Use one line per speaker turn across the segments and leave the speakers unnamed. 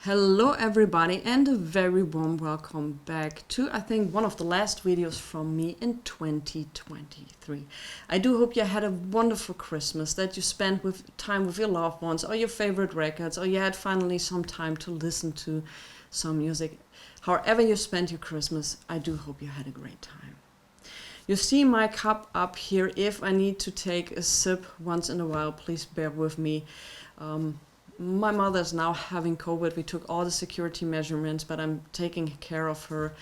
Hello everybody and a very warm welcome back to I think one of the last videos from me in 2023. I do hope you had a wonderful Christmas, that you spent time with your loved ones or your favorite records, or you had finally some time to listen to some music. However you spent your Christmas, I do hope you had a great time. You see my cup up here. If I need to take a sip once in a while, please bear with me. My mother is now having COVID. We took all the security measurements, but I'm taking care of her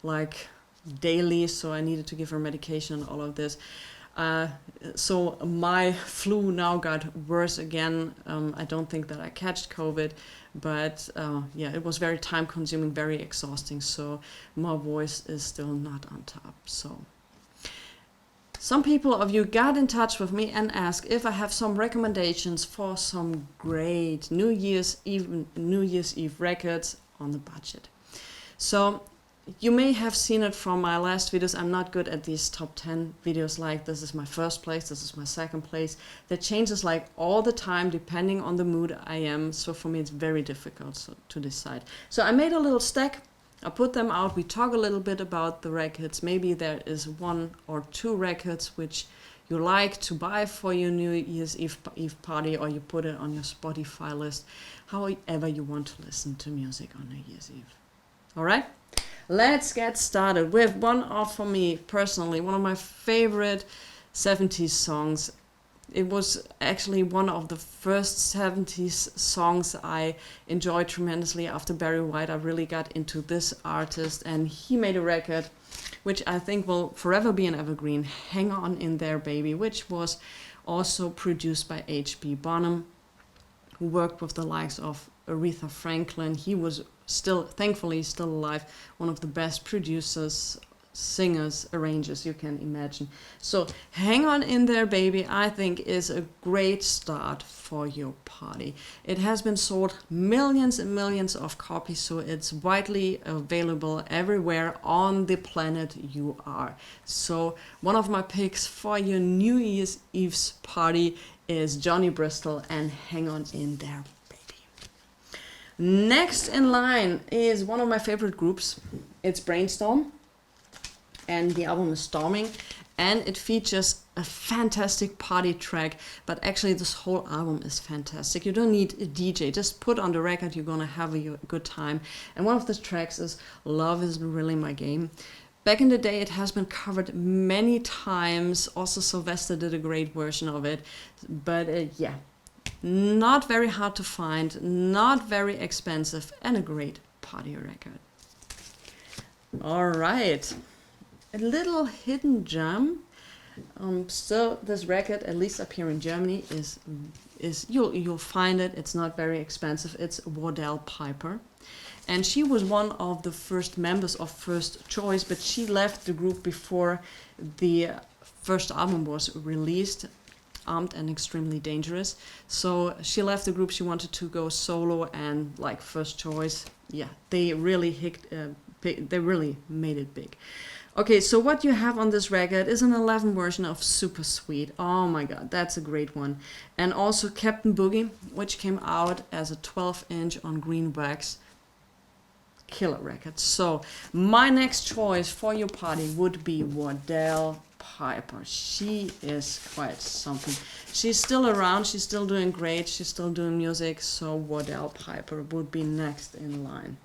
like daily, so I needed to give her medication and all of this. So my flu now got worse again. I don't think that I catched COVID, but yeah, it was very time consuming, very exhausting. So my voice is still not on top. So some people of you got in touch with me and asked if I have some recommendations for some great New Year's Eve records on the budget. So you may have seen it from my last videos. I'm not good at these top 10 videos, like this is my first place, this is my second place. That changes like all the time depending on the mood I am. So for me it's very difficult to decide. So I made a little stack. I put them out, we talk a little bit about the records. Maybe there is one or two records which you like to buy for your New Year's Eve party, or you put it on your Spotify list, however you want to listen to music on New Year's Eve. Alright, let's get started with one of, for me personally, one of my favorite 70s songs. It was actually one of the first 70s songs I enjoyed tremendously. After Barry White, I really got into this artist, and he made a record which I think will forever be an evergreen, Hang On In There Baby, which was also produced by H.B. Bonham, who worked with the likes of Aretha Franklin. He was thankfully still alive, one of the best producers, singers, arrangers you can imagine. So Hang On In There Baby, I think, is a great start for your party. It has been sold millions and millions of copies, so it's widely available everywhere on the planet you are. So one of my picks for your New Year's Eve's party is Johnny Bristol and Hang On In There Baby. Next in line is one of my favorite groups. It's Brainstorm, and the album is Storming, and it features a fantastic party track. But actually this whole album is fantastic. You don't need a DJ, just put on the record, you're gonna have a good time. And one of the tracks is Love Isn't Really My Game. Back in the day it has been covered many times. Also Sylvester did a great version of it, but yeah, not very hard to find, not very expensive, and a great party record. All right, a little hidden gem. Still, this record, at least up here in Germany, is you'll find it. It's not very expensive. It's Wardell Piper, and she was one of the first members of First Choice, but she left the group before the first album was released, Armed and Extremely Dangerous. So she left the group. She wanted to go solo, and like First Choice, yeah, they really made it big. Okay, so what you have on this record is an 11 version of Super Sweet. Oh my god, that's a great one. And also Captain Boogie, which came out as a 12-inch on green wax. Killer record. So my next choice for your party would be Wardell Piper. She is quite something. She's still around, she's still doing great, she's still doing music, so Wardell Piper would be next in line.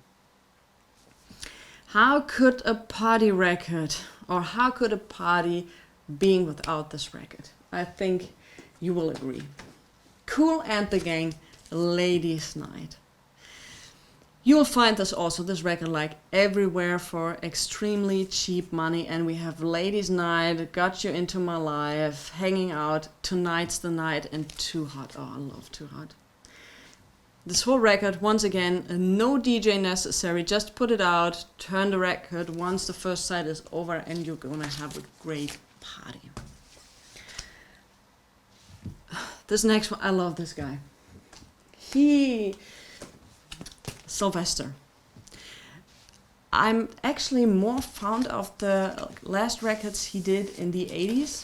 How could a party record, or how could a party being without this record? I think you will agree. Kool and the Gang, Ladies' Night. You'll find this record like everywhere for extremely cheap money, and we have Ladies' Night, Got You Into My Life, Hanging Out, Tonight's the Night, and Too Hot. Oh, I love Too Hot. This whole record, once again, no DJ necessary, just put it out, turn the record once the first side is over, and you're gonna have a great party. This next one, I love this guy. Sylvester. I'm actually more fond of the last records he did in the 80s,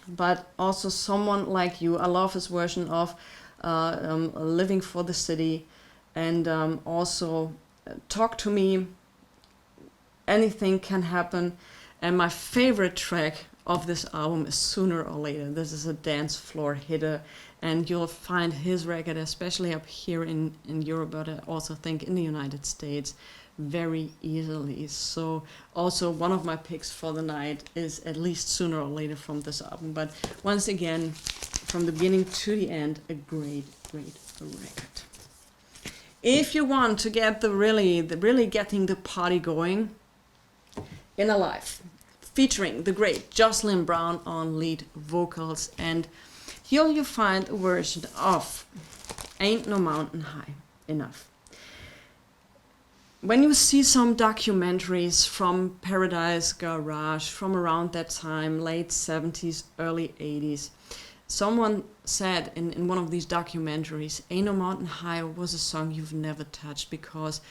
but also Someone Like You. I love his version of Living for the City. and also Talk to Me, Anything Can Happen. And my favorite track of this album is Sooner or Later. This is a dance floor hitter, and you'll find his record, especially up here in Europe, but I also think in the United States, very easily. So also one of my picks for the night is at least Sooner or Later from this album. But once again, from the beginning to the end, a great record. If you want to get really getting the party going, Inner Life, featuring the great Jocelyn Brown on lead vocals, and here you find a version of Ain't No Mountain High Enough. When you see some documentaries from Paradise Garage from around that time, late 70s, early 80s, someone said in one of these documentaries, Ain't No Mountain High was a song you've never touched, because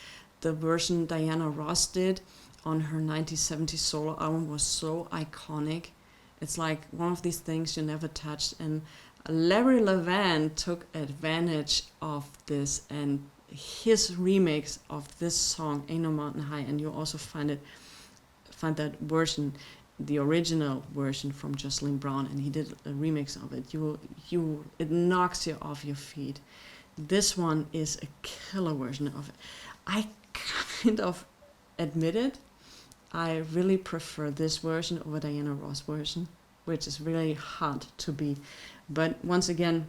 the version Diana Ross did on her 1970 solo album was so iconic. It's like one of these things you never touched, and Larry Levan took advantage of this, and his remix of this song Ain't No Mountain High, and you also find that version, the original version from Jocelyn Brown, and he did a remix of it. It knocks you off your feet. This one is a killer version of it. I kind of admit it, I really prefer this version over Diana Ross version, which is really hard to beat. But once again,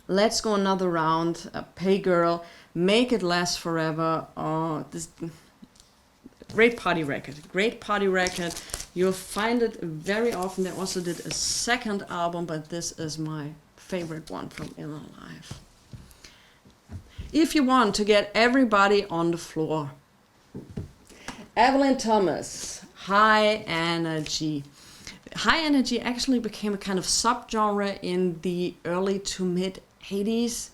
let's go another round. Pay Girl, Make It Last Forever. Oh, this great party record. You'll find it very often. They also did a second album, but this is my favorite one from Inner Life. If you want to get everybody on the floor, Evelyn Thomas, High Energy. High Energy actually became a kind of subgenre in the early to mid 80s.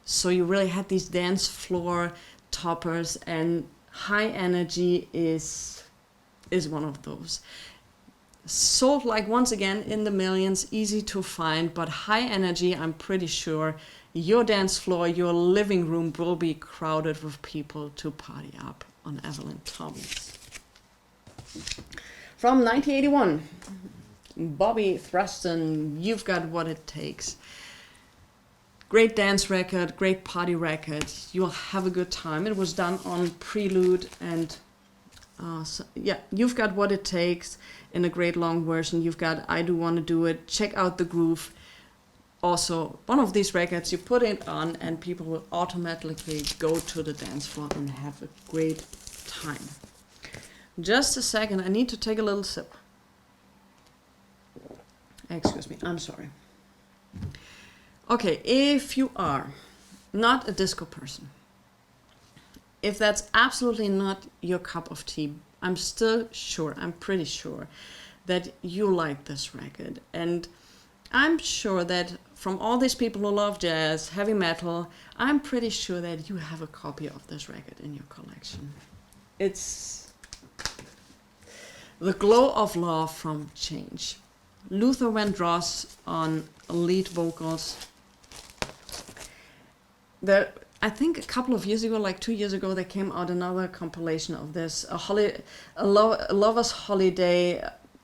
So you really had these dance floor toppers, and High Energy is one of those. Sold like once again in the millions, easy to find, but High Energy, I'm pretty sure your dance floor, your living room will be crowded with people to party up on Evelyn Thomas. From 1981, Bobby Thruston, You've Got What It Takes. Great dance record, great party record. You'll have a good time. It was done on Prelude, and You've Got What It Takes in a great long version. You've got I Do Wanna Do It. Check out the groove. Also, one of these records, you put it on and people will automatically go to the dance floor and have a great time. Just a second, I need to take a little sip. Excuse me, I'm sorry. Okay, if you are not a disco person, if that's absolutely not your cup of tea, I'm pretty sure that you like this record. And I'm sure that from all these people who love jazz, heavy metal, I'm pretty sure that you have a copy of this record in your collection. It's The Glow of Love from Change. Luther Vandross on lead vocals. I think a couple of years ago, like 2 years ago, there came out another compilation of this, a Lover's Holiday,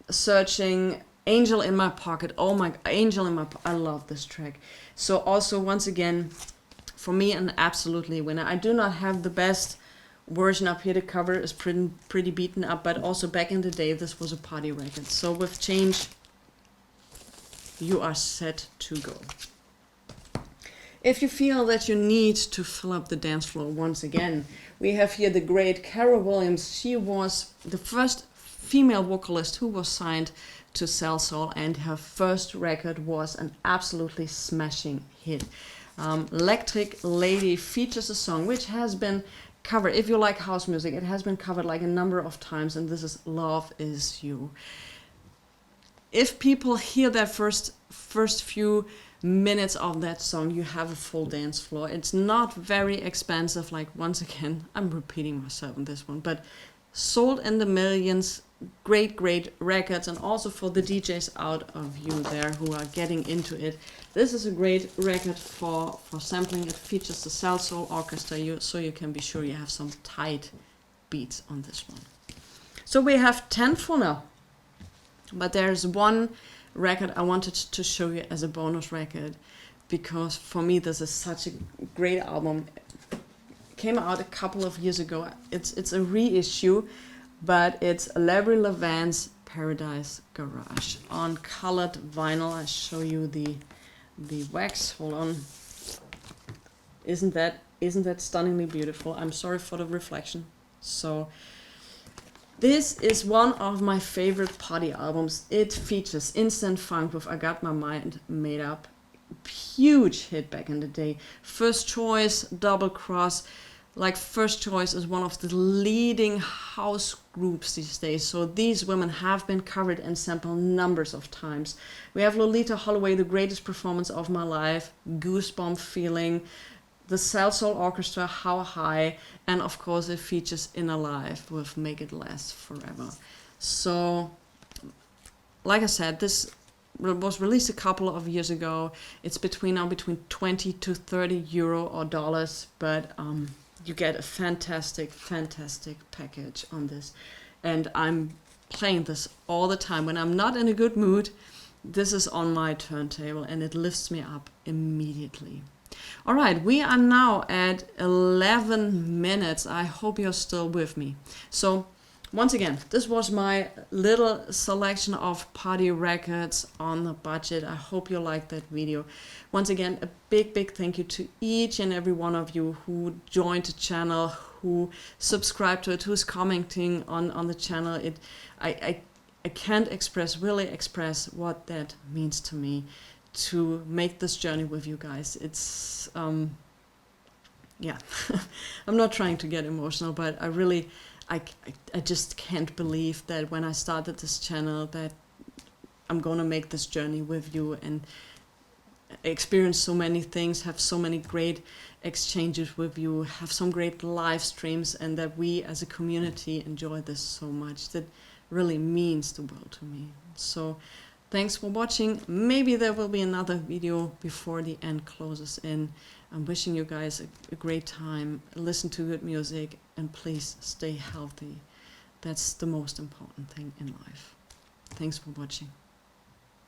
Searching, Angel in My Pocket. Oh my, Angel in My Pocket. I love this track. So also, once again, for me, an absolutely winner. I do not have the best version up here. The cover is pretty beaten up, but also back in the day, this was a party record. So with Change, you are set to go. If you feel that you need to fill up the dance floor once again, we have here the great Carol Williams. She was the first female vocalist who was signed to Cell Soul, and her first record was an absolutely smashing hit. Electric Lady features a song which has been covered. If you like house music, it has been covered like a number of times, and this is Love Is You. If people hear that first few minutes of that song, you have a full dance floor. It's not very expensive, like once again, I'm repeating myself in this one, but sold in the millions, great records. And also for the DJs out of you there who are getting into it, This is a great record for sampling. It features the Soul Orchestra, so you can be sure you have some tight beats on this one. So we have 10 for now, but there's one record I wanted to show you as a bonus record, because for me this is such a great album. It came out a couple of years ago. It's a reissue, but it's Larry Levan's Paradise Garage on colored vinyl. I show you the wax. Hold on. Isn't that stunningly beautiful? I'm sorry for the reflection. So this is one of my favorite party albums. It features instant funk with I Got My Mind Made Up. Huge hit back in the day. First Choice, Double Cross. Like First Choice is one of the leading house groups these days. So these women have been covered and sampled numbers of times. We have Lolita Holloway, The Greatest Performance of My Life, Goosebump Feeling, the Soul Orchestra, How High, and of course it features Inner Life with Make It Last Forever. So, like I said, this was released a couple of years ago. It's between 20 to 30 euro or dollars, but you get a fantastic package on this. And I'm playing this all the time. When I'm not in a good mood, this is on my turntable and it lifts me up immediately. All right, we are now at 11 minutes. I hope you're still with me. So once again, this was my little selection of party records on the budget. I hope you liked that video. Once again, a big thank you to each and every one of you who joined the channel, who subscribed to it, who's commenting on the channel. I can't really express what that means to me, to make this journey with you guys. It's yeah. I'm not trying to get emotional, but I just can't believe that when I started this channel that I'm gonna make this journey with you and experience so many things, have so many great exchanges with you, have some great live streams, and that we as a community enjoy this so much. That really means the world to me. So thanks for watching. Maybe there will be another video before the end closes in. I'm wishing you guys a great time. Listen to good music and please stay healthy. That's the most important thing in life. Thanks for watching.